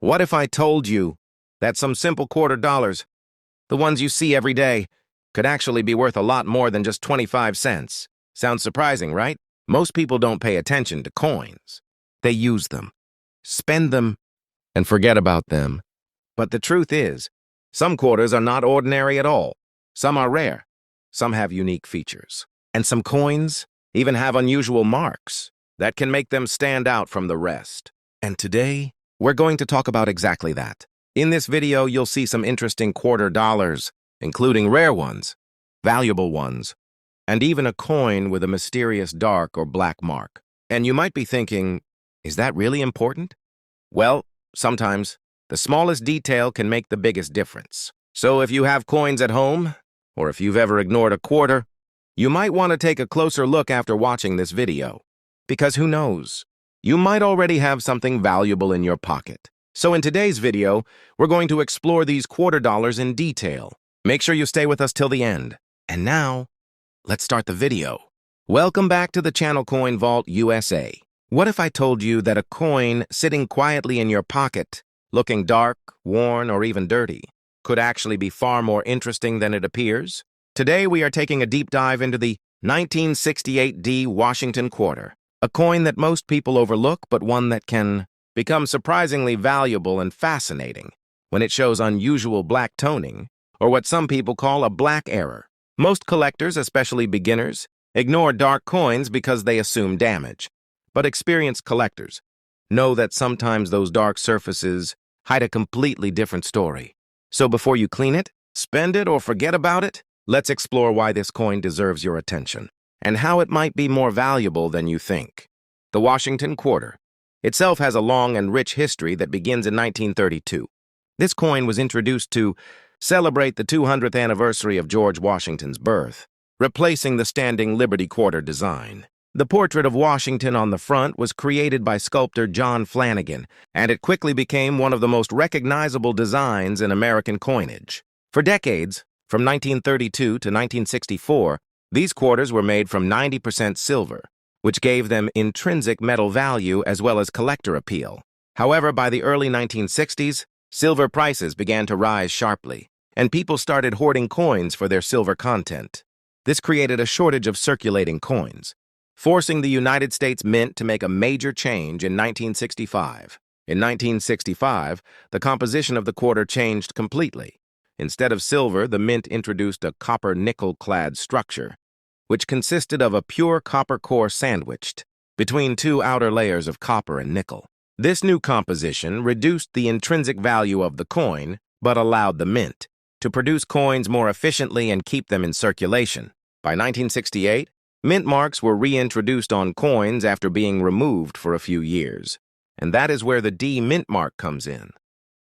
What if I told you that some simple quarter dollars, the ones you see every day, could actually be worth a lot more than just 25 cents? Sounds surprising, right? Most people don't pay attention to coins. They use them, spend them, and forget about them. But the truth is, some quarters are not ordinary at all. Some are rare. Some have unique features. And some coins even have unusual marks that can make them stand out from the rest. And today, we're going to talk about exactly that. In this video, you'll see some interesting quarter dollars, including rare ones, valuable ones, and even a coin with a mysterious dark or black mark. And you might be thinking, is that really important? Well, sometimes the smallest detail can make the biggest difference. So if you have coins at home, or if you've ever ignored a quarter, you might want to take a closer look after watching this video. Because who knows? You might already have something valuable in your pocket. So in today's video, we're going to explore these quarter dollars in detail. Make sure you stay with us till the end. And now, let's start the video. Welcome back to the channel Coin Vault USA. What if I told you that a coin sitting quietly in your pocket, looking dark, worn, or even dirty, could actually be far more interesting than it appears? Today we are taking a deep dive into the 1968 Washington quarter, a coin that most people overlook, but one that can become surprisingly valuable and fascinating when it shows unusual black toning, or what some people call a black error. Most collectors, especially beginners, ignore dark coins because they assume damage. But experienced collectors know that sometimes those dark surfaces hide a completely different story. So before you clean it, spend it, or forget about it, let's explore why this coin deserves your attention and how it might be more valuable than you think. The Washington quarter itself has a long and rich history that begins in 1932. This coin was introduced to celebrate the 200th anniversary of George Washington's birth, replacing the standing Liberty quarter design. The portrait of Washington on the front was created by sculptor John Flanagan, and it quickly became one of the most recognizable designs in American coinage. For decades, from 1932 to 1964, these quarters were made from 90% silver, which gave them intrinsic metal value as well as collector appeal. However, by the early 1960s, silver prices began to rise sharply, and people started hoarding coins for their silver content. This created a shortage of circulating coins, forcing the United States Mint to make a major change in 1965. In 1965, the composition of the quarter changed completely. Instead of silver, the Mint introduced a copper-nickel-clad structure, which consisted of a pure copper core sandwiched between two outer layers of copper and nickel. This new composition reduced the intrinsic value of the coin, but allowed the Mint to produce coins more efficiently and keep them in circulation. By 1968, mint marks were reintroduced on coins after being removed for a few years. And that is where the D mint mark comes in.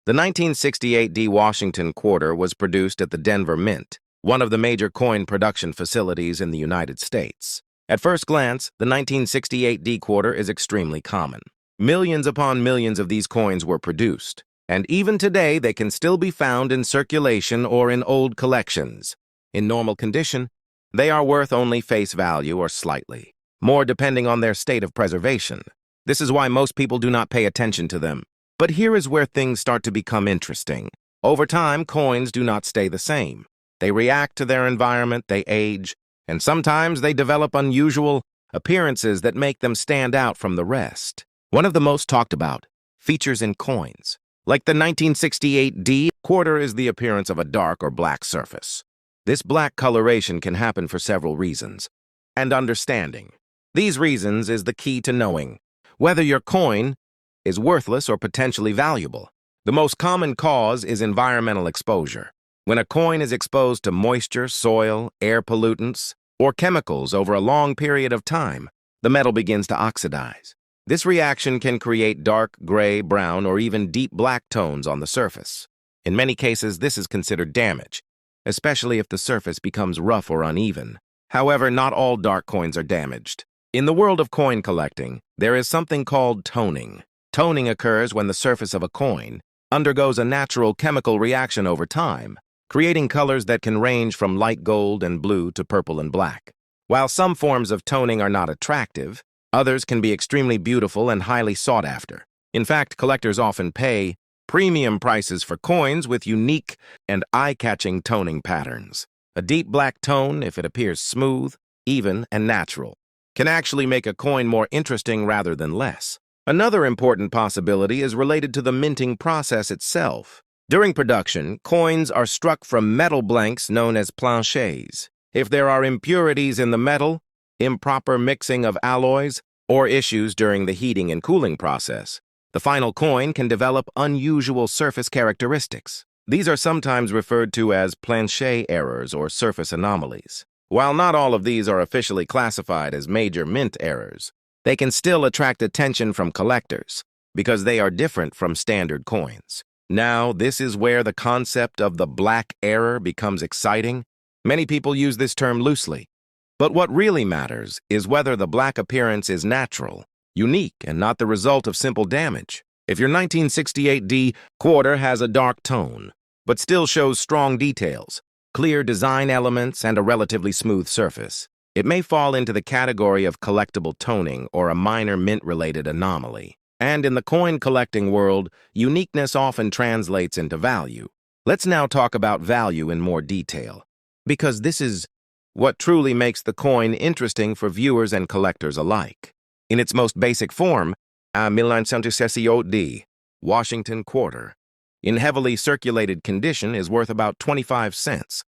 The 1968 D Washington quarter was produced at the Denver Mint, one of the major coin production facilities in the United States. At first glance, the 1968 D quarter is extremely common. Millions upon millions of these coins were produced, and even today they can still be found in circulation or in old collections. In normal condition, they are worth only face value or slightly more depending on their state of preservation. This is why most people do not pay attention to them. But here is where things start to become interesting. Over time, coins do not stay the same. They react to their environment, they age, and sometimes they develop unusual appearances that make them stand out from the rest. One of the most talked about features in coins, like the 1968 D quarter, is the appearance of a dark or black surface. This black coloration can happen for several reasons, and understanding these reasons is the key to knowing whether your coin is worthless or potentially valuable. The most common cause is environmental exposure. When a coin is exposed to moisture, soil, air pollutants, or chemicals over a long period of time, the metal begins to oxidize. This reaction can create dark, gray, brown, or even deep black tones on the surface. In many cases, this is considered damage, especially if the surface becomes rough or uneven. However, not all dark coins are damaged. In the world of coin collecting, there is something called toning. Toning occurs when the surface of a coin undergoes a natural chemical reaction over time, creating colors that can range from light gold and blue to purple and black. While some forms of toning are not attractive, others can be extremely beautiful and highly sought after. In fact, collectors often pay premium prices for coins with unique and eye-catching toning patterns. A deep black tone, if it appears smooth, even, and natural, can actually make a coin more interesting rather than less. Another important possibility is related to the minting process itself. During production, coins are struck from metal blanks known as planchets. If there are impurities in the metal, improper mixing of alloys, or issues during the heating and cooling process, the final coin can develop unusual surface characteristics. These are sometimes referred to as planchet errors or surface anomalies. While not all of these are officially classified as major mint errors, they can still attract attention from collectors because they are different from standard coins. Now, this is where the concept of the black error becomes exciting. Many people use this term loosely, but what really matters is whether the black appearance is natural, unique, and not the result of simple damage. If your 1968D quarter has a dark tone, but still shows strong details, clear design elements, and a relatively smooth surface, it may fall into the category of collectible toning or a minor mint-related anomaly. And in the coin collecting world, uniqueness often translates into value. Let's now talk about value in more detail, because this is what truly makes the coin interesting for viewers and collectors alike. In its most basic form, a 1968D Washington quarter, in heavily circulated condition, is worth about 25 cents,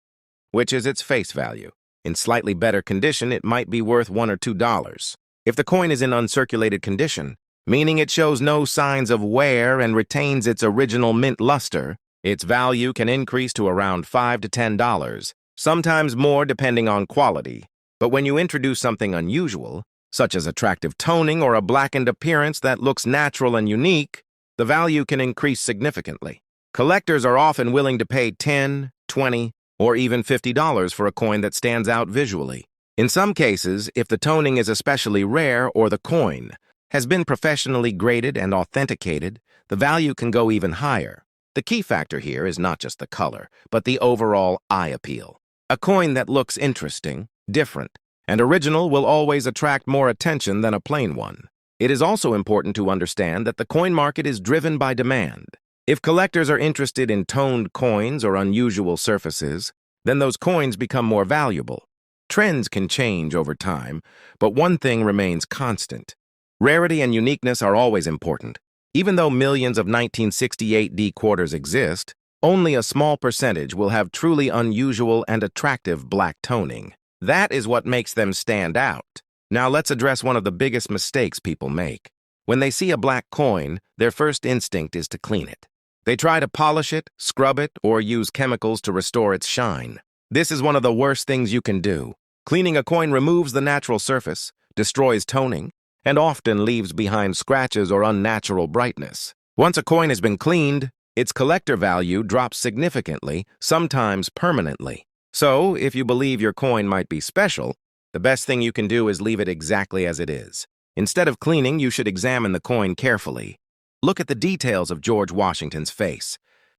which is its face value. In slightly better condition, it might be worth $1 or $2. If the coin is in uncirculated condition, meaning it shows no signs of wear and retains its original mint luster, its value can increase to around $5 to $10, sometimes more depending on quality. But when you introduce something unusual, such as attractive toning or a blackened appearance that looks natural and unique, the value can increase significantly. Collectors are often willing to pay $10, $20, or even $50 for a coin that stands out visually. In some cases, if the toning is especially rare or the coin has been professionally graded and authenticated, the value can go even higher. The key factor here is not just the color, but the overall eye appeal. A coin that looks interesting, different, and original will always attract more attention than a plain one. It is also important to understand that the coin market is driven by demand. If collectors are interested in toned coins or unusual surfaces, then those coins become more valuable. Trends can change over time, but one thing remains constant. Rarity and uniqueness are always important. Even though millions of 1968D quarters exist, only a small percentage will have truly unusual and attractive black toning. That is what makes them stand out. Now let's address one of the biggest mistakes people make. When they see a black coin, their first instinct is to clean it. They try to polish it, scrub it, or use chemicals to restore its shine. This is one of the worst things you can do. Cleaning a coin removes the natural surface, destroys toning, and often leaves behind scratches or unnatural brightness. Once a coin has been cleaned, its collector value drops significantly, sometimes permanently. So, if you believe your coin might be special, the best thing you can do is leave it exactly as it is. Instead of cleaning, you should examine the coin carefully. Look at the details of George Washington's face,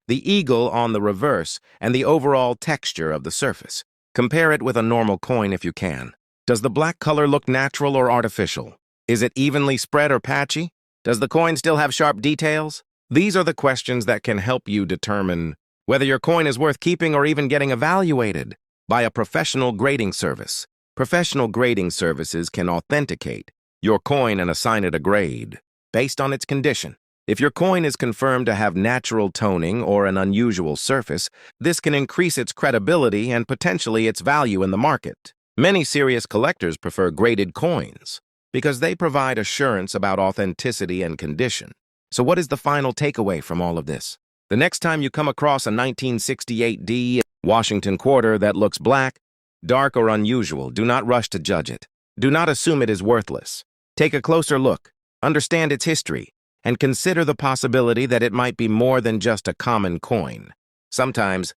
the eagle on the reverse, and the overall texture of the surface. Compare it with a normal coin if you can. Does the black color look natural or artificial? Is it evenly spread or patchy? Does the coin still have sharp details? These are the questions that can help you determine whether your coin is worth keeping or even getting evaluated by a professional grading service. Professional grading services can authenticate your coin and assign it a grade based on its condition. If your coin is confirmed to have natural toning or an unusual surface, this can increase its credibility and potentially its value in the market. Many serious collectors prefer graded coins because they provide assurance about authenticity and condition. So what is the final takeaway from all of this? The next time you come across a 1968D Washington quarter that looks black, dark, or unusual, do not rush to judge it. Do not assume it is worthless. Take a closer look, understand its history, and consider the possibility that it might be more than just a common coin. Sometimes,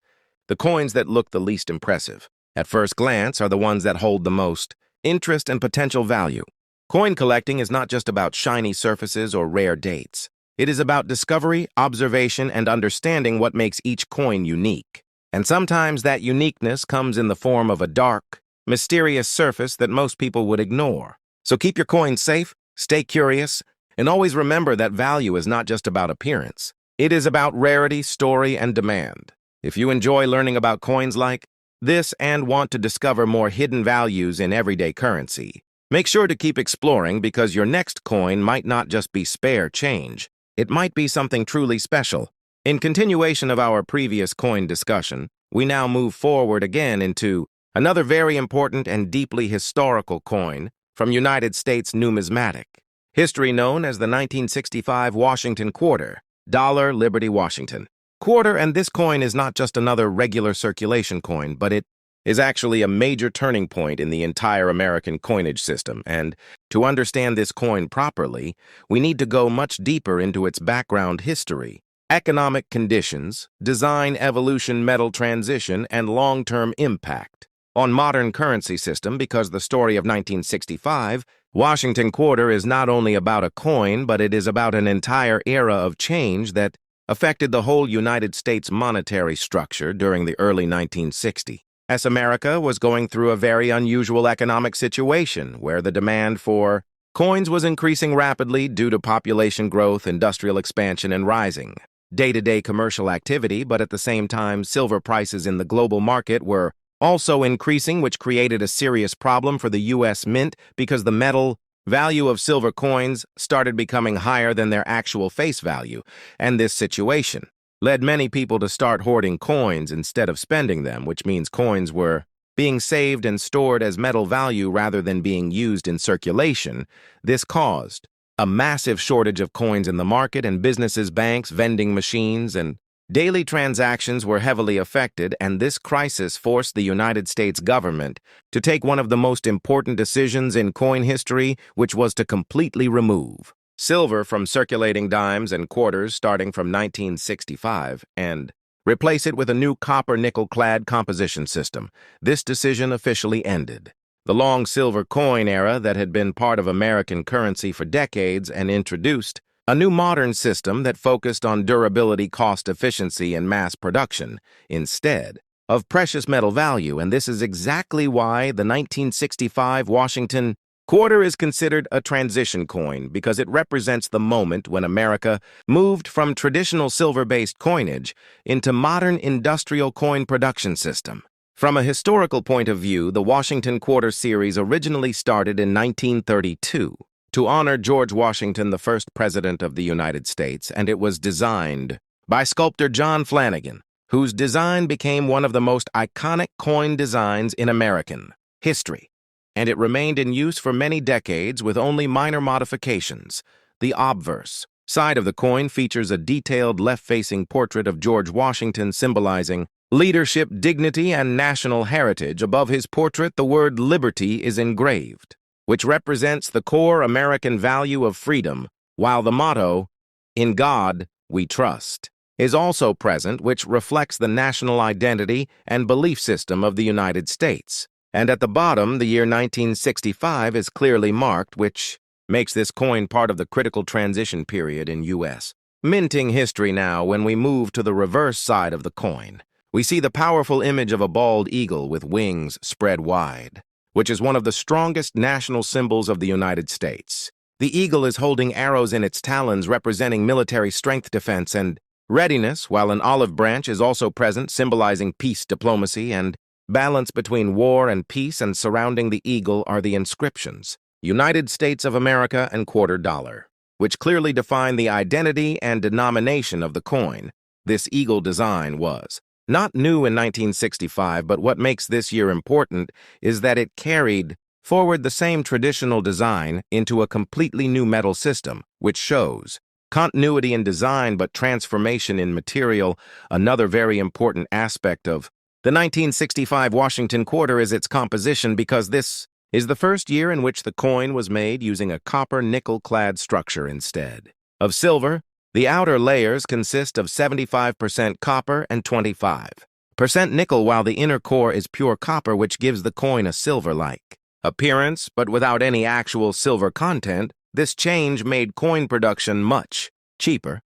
the coins that look the least impressive at first glance are the ones that hold the most interest and potential value. Coin collecting is not just about shiny surfaces or rare dates. It is about discovery, observation, and understanding what makes each coin unique. And sometimes that uniqueness comes in the form of a dark, mysterious surface that most people would ignore. So keep your coins safe, stay curious, and always remember that value is not just about appearance. It is about rarity, story, and demand. If you enjoy learning about coins like this and want to discover more hidden values in everyday currency, make sure to keep exploring because your next coin might not just be spare change. It might be something truly special. In continuation of our previous coin discussion, we now move forward again into another very important and deeply historical coin from United States numismatic history known as the 1965 Washington Quarter, Dollar Liberty Washington. Quarter, and this coin is not just another regular circulation coin, but it is actually a major turning point in the entire American coinage system. And to understand this coin properly, we need to go much deeper into its background history, economic conditions, design evolution, metal transition, and long-term impact on modern currency system, because the story of 1965 Washington Quarter is not only about a coin, but it is about an entire era of change that affected the whole United States monetary structure during the early 1960s. As America was going through a very unusual economic situation where the demand for coins was increasing rapidly due to population growth, industrial expansion, and rising day-to-day commercial activity, but at the same time, silver prices in the global market were also increasing, which created a serious problem for the U.S. Mint because the metal value of silver coins started becoming higher than their actual face value, and this situation led many people to start hoarding coins instead of spending them, which means coins were being saved and stored as metal value rather than being used in circulation. This caused a massive shortage of coins in the market, and businesses, banks, vending machines, and daily transactions were heavily affected, and this crisis forced the United States government to take one of the most important decisions in coin history, which was to completely remove silver from circulating dimes and quarters starting from 1965 and replace it with a new copper-nickel-clad composition system. This decision officially ended the long silver coin era that had been part of American currency for decades and introduced a new modern system that focused on durability, cost efficiency, and mass production instead of precious metal value. And this is exactly why the 1965 Washington Quarter is considered a transition coin, because it represents the moment when America moved from traditional silver-based coinage into modern industrial coin production system. From a historical point of view, the Washington Quarter series originally started in 1932 to honor George Washington, the first president of the United States, and it was designed by sculptor John Flanagan, whose design became one of the most iconic coin designs in American history, and it remained in use for many decades with only minor modifications. The obverse side of the coin features a detailed left-facing portrait of George Washington symbolizing leadership, dignity, and national heritage. Above his portrait, the word liberty is engraved, which represents the core American value of freedom, while the motto, "In God We Trust," is also present, which reflects the national identity and belief system of the United States. And at the bottom, the year 1965 is clearly marked, which makes this coin part of the critical transition period in U.S. minting history. Now, when we move to the reverse side of the coin, we see the powerful image of a bald eagle with wings spread wide, which is one of the strongest national symbols of the United States. The eagle is holding arrows in its talons, representing military strength, defense, and readiness, while an olive branch is also present, symbolizing peace, diplomacy, and balance between war and peace. And surrounding the eagle are the inscriptions, United States of America and quarter dollar, which clearly define the identity and denomination of the coin. This eagle design was not new in 1965, but what makes this year important is that it carried forward the same traditional design into a completely new metal system, which shows continuity in design but transformation in material. Another very important aspect of the 1965 Washington Quarter is its composition, because this is the first year in which the coin was made using a copper-nickel-clad structure instead of silver. The outer layers consist of 75% copper and 25% nickel, while the inner core is pure copper, which gives the coin a silver-like appearance, but without any actual silver content. This change made coin production much cheaper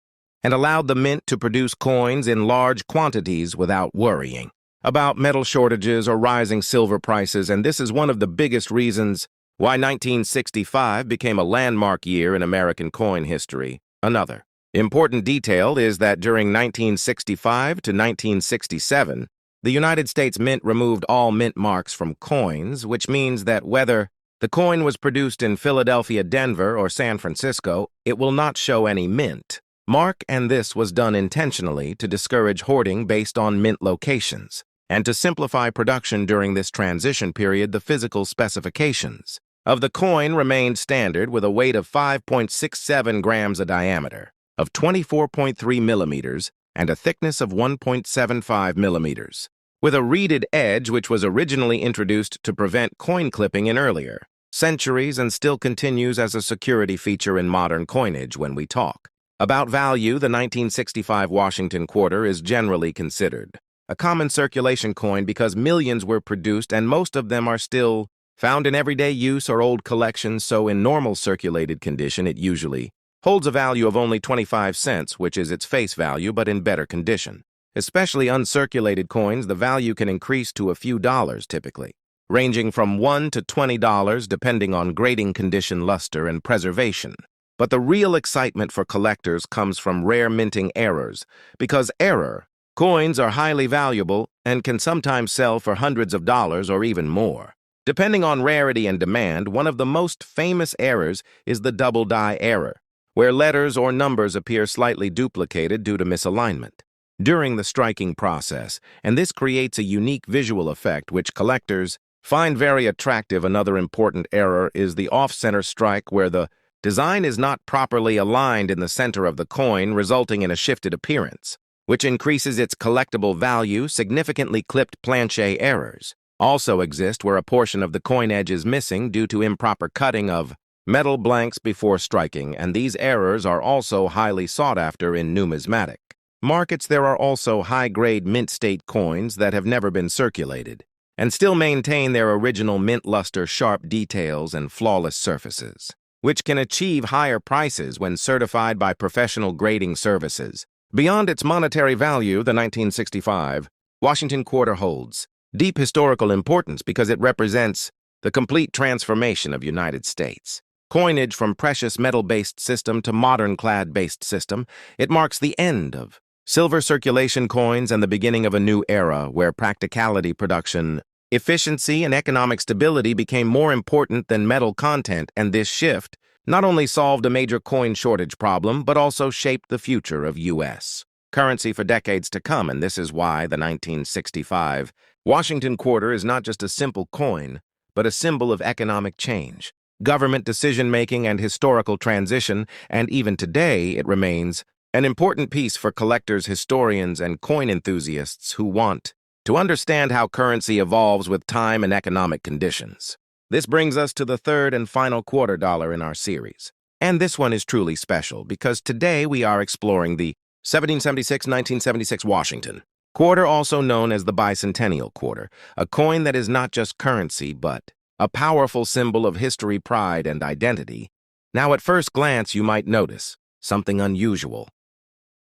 and allowed the mint to produce coins in large quantities without worrying about metal shortages or rising silver prices, and this is one of the biggest reasons why 1965 became a landmark year in American coin history. Another Important detail is that during 1965 to 1967, the United States Mint removed all mint marks from coins, which means that whether the coin was produced in Philadelphia, Denver, or San Francisco, it will not show any mint mark, and this was done intentionally to discourage hoarding based on mint locations, and to simplify production during this transition period. The physical specifications of the coin remained standard, with a weight of 5.67 grams, a diameter of 24.3 millimeters, and a thickness of 1.75 millimeters, with a reeded edge which was originally introduced to prevent coin clipping in earlier centuries and still continues as a security feature in modern coinage. When we talk about value, the 1965 Washington quarter is generally considered a common circulation coin because millions were produced and most of them are still found in everyday use or old collections, so in normal circulated condition it usually holds a value of only 25 cents, which is its face value, but in better condition. Especially uncirculated coins, the value can increase to a few dollars typically, ranging from $1 to $20 depending on grading condition, luster, and preservation. But the real excitement for collectors comes from rare minting errors, because error coins are highly valuable and can sometimes sell for hundreds of dollars or even more. Depending on rarity and demand, one of the most famous errors is the double die error, where letters or numbers appear slightly duplicated due to misalignment during the striking process, and this creates a unique visual effect which collectors find very attractive. Another important error is the off-center strike, where the design is not properly aligned in the center of the coin, resulting in a shifted appearance, which increases its collectible value. Significantly clipped planche errors also exist, where a portion of the coin edge is missing due to improper cutting of metal blanks before striking, and these errors are also highly sought after in numismatic markets. There are also high-grade mint state coins that have never been circulated and still maintain their original mint luster, sharp details, and flawless surfaces, which can achieve higher prices when certified by professional grading services. Beyond its monetary value, the 1965 Washington quarter holds deep historical importance because it represents the complete transformation of United States coinage from precious metal-based system to modern clad-based system. It marks the end of silver circulation coins and the beginning of a new era where practicality, production, efficiency, and economic stability became more important than metal content, and this shift not only solved a major coin shortage problem, but also shaped the future of U.S. currency for decades to come. And this is why the 1965 Washington quarter is not just a simple coin, but a symbol of economic change, government decision-making, and historical transition, and even today it remains an important piece for collectors, historians, and coin enthusiasts who want to understand how currency evolves with time and economic conditions. This brings us to the third and final quarter dollar in our series. And this one is truly special because today we are exploring the 1776-1976 Washington quarter, also known as the bicentennial quarter, a coin that is not just currency but a powerful symbol of history, pride, and identity. Now, at first glance, you might notice something unusual.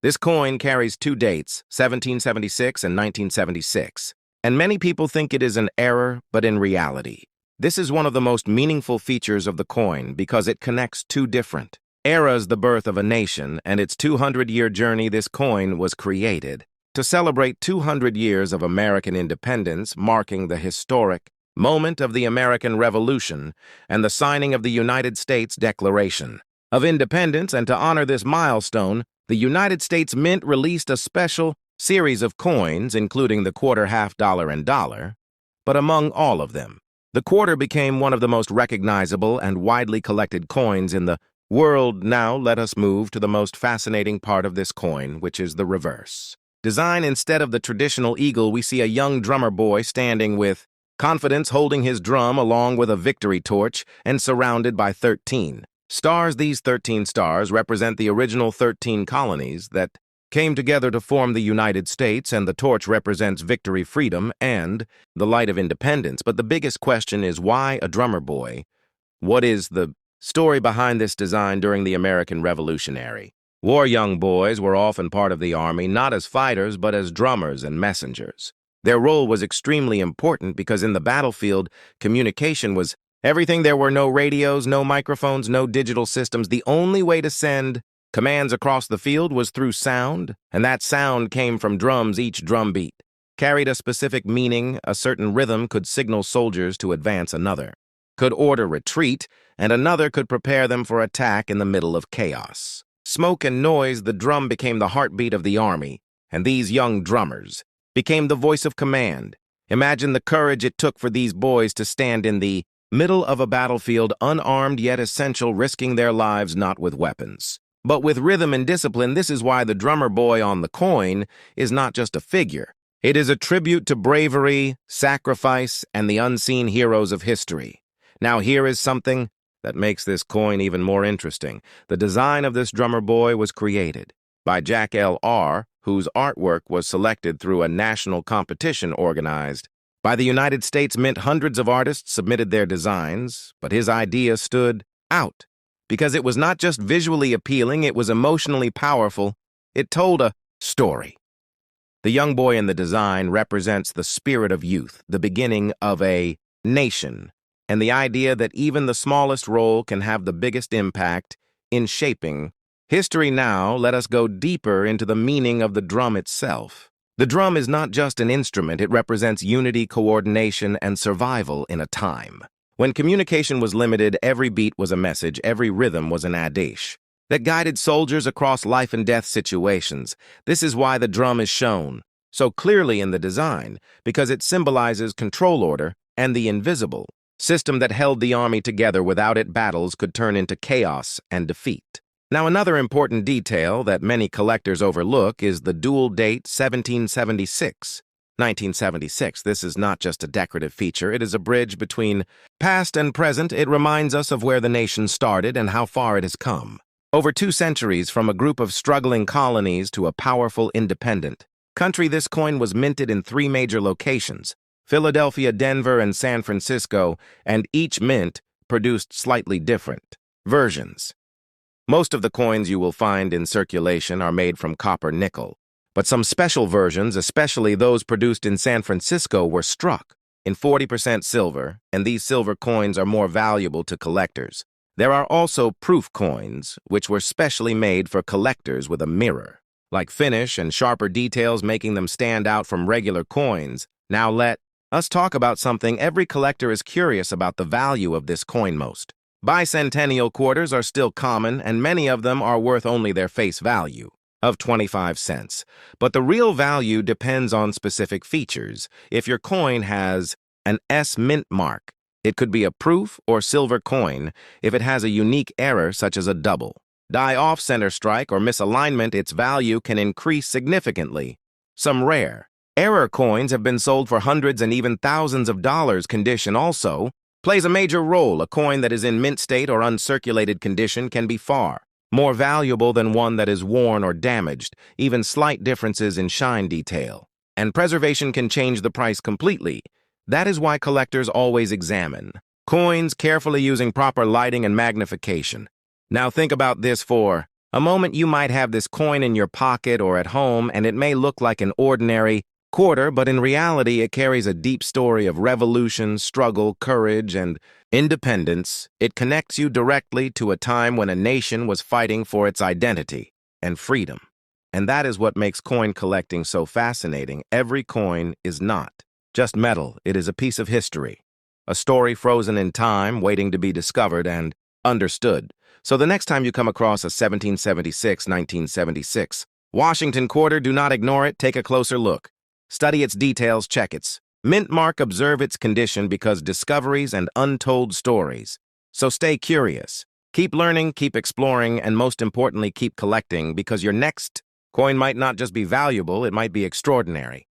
This coin carries two dates, 1776 and 1976, and many people think it is an error, but in reality, this is one of the most meaningful features of the coin because it connects two different eras: the birth of a nation and its 200-year journey. This coin was created to celebrate 200 years of American independence, marking the historic moment of the American Revolution and the signing of the United States Declaration of Independence. And to honor this milestone, the United States Mint released a special series of coins, including the quarter, half dollar, and dollar. But among all of them, the quarter became one of the most recognizable and widely collected coins in the world. Now let us move to the most fascinating part of this coin, which is the reverse design. Instead of the traditional eagle, we see a young drummer boy standing with confidence, holding his drum along with a victory torch and surrounded by 13 stars. These 13 stars represent the original 13 colonies that came together to form the United States, and the torch represents victory, freedom, and the light of independence. But the biggest question is, why a drummer boy? What is the story behind this design? During the American Revolutionary War, young boys were often part of the army, not as fighters, but as drummers and messengers. Their role was extremely important because in the battlefield, communication was everything. There were no radios, no microphones, no digital systems. The only way to send Commands across the field was through sound, and that sound came from drums. Each drum beat carried a specific meaning. A certain rhythm could signal soldiers to advance, another could order retreat, and another could prepare them for attack in the middle of chaos. Smoke and noise, the drum became the heartbeat of the army, and these young drummers became the voice of command. Imagine the courage it took for these boys to stand in the middle of a battlefield, unarmed yet essential, risking their lives not with weapons, but with rhythm and discipline. This is why the drummer boy on the coin is not just a figure. It is a tribute to bravery, sacrifice, and the unseen heroes of history. Now here is something that makes this coin even more interesting. The design of this drummer boy was created by Jack L.R., whose artwork was selected through a national competition organized by the United States Mint. Hundreds of artists submitted their designs, but his idea stood out because it was not just visually appealing, it was emotionally powerful. It told a story. The young boy in the design represents the spirit of youth, the beginning of a nation, and the idea that even the smallest role can have the biggest impact in shaping history. Now, let us go deeper into the meaning of the drum itself. The drum is not just an instrument, it represents unity, coordination, and survival in a time when communication was limited. Every beat was a message, every rhythm was an adage that guided soldiers across life and death situations. This is why the drum is shown so clearly in the design, because it symbolizes control, order, and the invisible system that held the army together. Without it, battles could turn into chaos and defeat. Now, another important detail that many collectors overlook is the dual date 1776. 1976. This is not just a decorative feature, it is a bridge between past and present. It reminds us of where the nation started and how far it has come. Over 2 centuries, from a group of struggling colonies to a powerful independent country, this coin was minted in 3 major locations: Philadelphia, Denver, and San Francisco, and each mint produced slightly different versions. Most of the coins you will find in circulation are made from copper nickel, but some special versions, especially those produced in San Francisco, were struck in 40% silver, and these silver coins are more valuable to collectors. There are also proof coins, which were specially made for collectors with a mirror-like finish and sharper details, making them stand out from regular coins. Now let us talk about something every collector is curious about: the value of this coin. Most bicentennial quarters are still common, and many of them are worth only their face value of 25 cents. But the real value depends on specific features. If your coin has an S mint mark, it could be a proof or silver coin. If it has a unique error, such as a double die off-center strike or misalignment, its value can increase significantly. Some rare error coins have been sold for hundreds and even thousands of dollars. Condition also plays a major role. A coin that is in mint state or uncirculated condition can be far more valuable than one that is worn or damaged. Even slight differences in shine detail and preservation can change the price completely. That is why collectors always examine coins carefully, using proper lighting and magnification. Now think about this for a moment. You might have this coin in your pocket or at home, and it may look like an ordinary quarter, but in reality it carries a deep story of revolution, struggle, courage, and independence. It connects you directly to a time when a nation was fighting for its identity and freedom. And that is what makes coin collecting so fascinating. Every coin is not just metal, it is a piece of history, a story frozen in time, waiting to be discovered and understood. So the next time you come across a 1976 Washington quarter, do not ignore it. Take a closer look. Study its details, check its mint mark, observe its condition, because discoveries and untold stories. So stay curious, keep learning, keep exploring, and most importantly, keep collecting, because your next coin might not just be valuable, it might be extraordinary.